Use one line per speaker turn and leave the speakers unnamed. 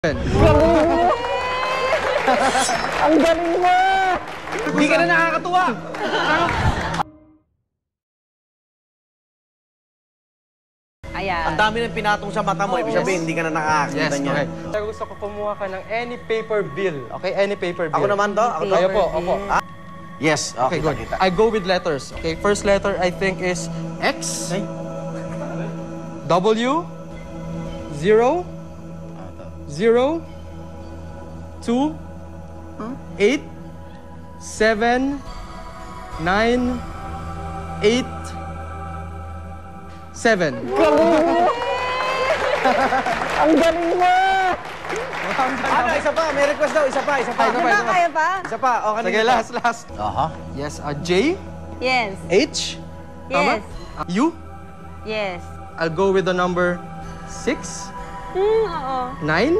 Ang galing mo!
Hindi ka na nakakatuwa!
Ayan.
Ang dami ng pinatong sa mata mo, ibig sabihin, hindi ka na nakakakita niya.
Okay. Sir, gusto ko kumuha ka ng any paper bill. Okay? Any paper bill.
Ako naman to? Ako to?
Kayo po, opo.
Yes,
Okay, good.
kita.
I go with letters. Okay, first letter I think is X.
Ay.
W. 0. 0. 2. 8. 7. 9. 8. 7. Ang galing mo!
Ano, isa pa, may request daw, isa pa.
Kaya pa?
Isa pa, okay.
Sige, last.
Aha.
Yes, J.
Yes.
H. Tama?
Yes.
U.
Yes.
I'll go with the number 6,
Oo.
9,